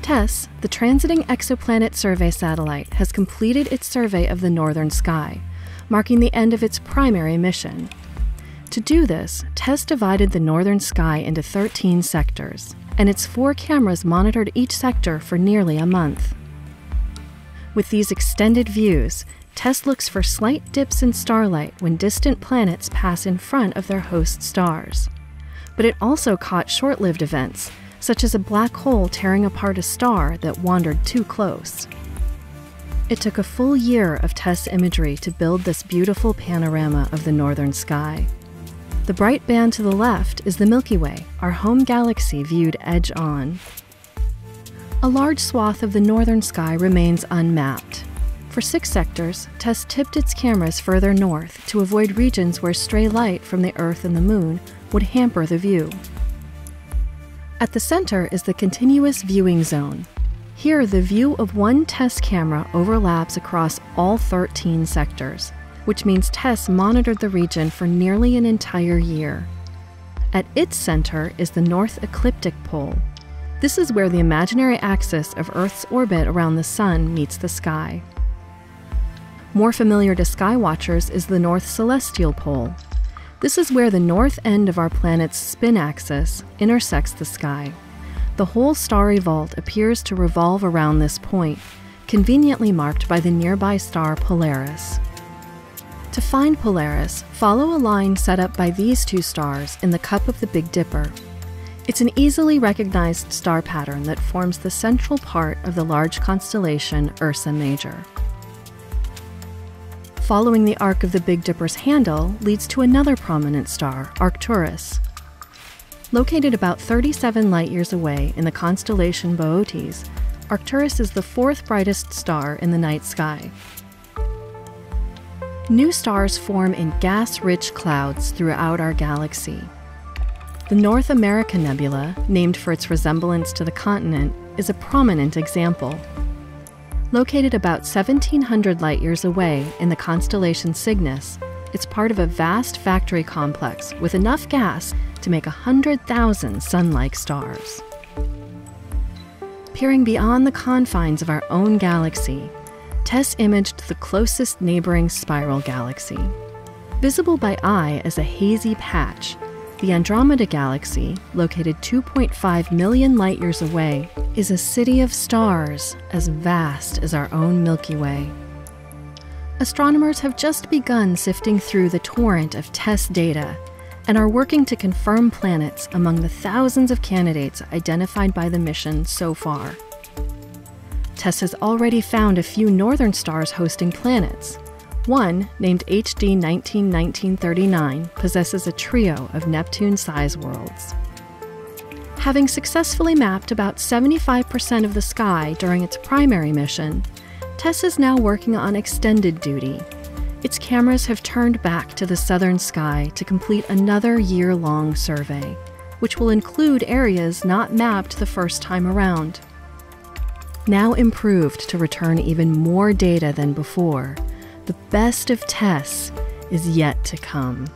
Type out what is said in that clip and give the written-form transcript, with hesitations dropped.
TESS, the Transiting Exoplanet Survey satellite, has completed its survey of the northern sky, marking the end of its primary mission. To do this, TESS divided the northern sky into 13 sectors, and its 4 cameras monitored each sector for nearly a month. With these extended views, TESS looks for slight dips in starlight when distant planets pass in front of their host stars. But it also caught short-lived events, such as a black hole tearing apart a star that wandered too close. It took a full year of TESS imagery to build this beautiful panorama of the northern sky. The bright band to the left is the Milky Way, our home galaxy viewed edge-on. A large swath of the northern sky remains unmapped. For 6 sectors, TESS tipped its cameras further north to avoid regions where stray light from the Earth and the Moon would hamper the view. At the center is the continuous viewing zone. Here, the view of one TESS camera overlaps across all 13 sectors, which means TESS monitored the region for nearly an entire year. At its center is the North Ecliptic pole. This is where the imaginary axis of Earth's orbit around the Sun meets the sky. More familiar to skywatchers is the North Celestial pole. This is where the north end of our planet's spin axis intersects the sky. The whole starry vault appears to revolve around this point, conveniently marked by the nearby star Polaris. To find Polaris, follow a line set up by these 2 stars in the cup of the Big Dipper. It's an easily recognized star pattern that forms the central part of the large constellation Ursa Major. Following the arc of the Big Dipper's handle leads to another prominent star, Arcturus. Located about 37 light-years away in the constellation Boötes, Arcturus is the 4th brightest star in the night sky. New stars form in gas-rich clouds throughout our galaxy. The North America Nebula, named for its resemblance to the continent, is a prominent example. Located about 1,700 light-years away in the constellation Cygnus, it's part of a vast factory complex with enough gas to make 100,000 sun-like stars. Peering beyond the confines of our own galaxy, TESS imaged the closest neighboring spiral galaxy. Visible by eye as a hazy patch, the Andromeda Galaxy, located 2.5 million light-years away, is a city of stars as vast as our own Milky Way. Astronomers have just begun sifting through the torrent of TESS data and are working to confirm planets among the thousands of candidates identified by the mission so far. TESS has already found a few northern stars hosting planets. One, named HD 191939, possesses a trio of Neptune-size worlds. Having successfully mapped about 75% of the sky during its primary mission, TESS is now working on extended duty. Its cameras have turned back to the southern sky to complete another year-long survey, which will include areas not mapped the first time around. Now improved to return even more data than before, the best of TESS is yet to come.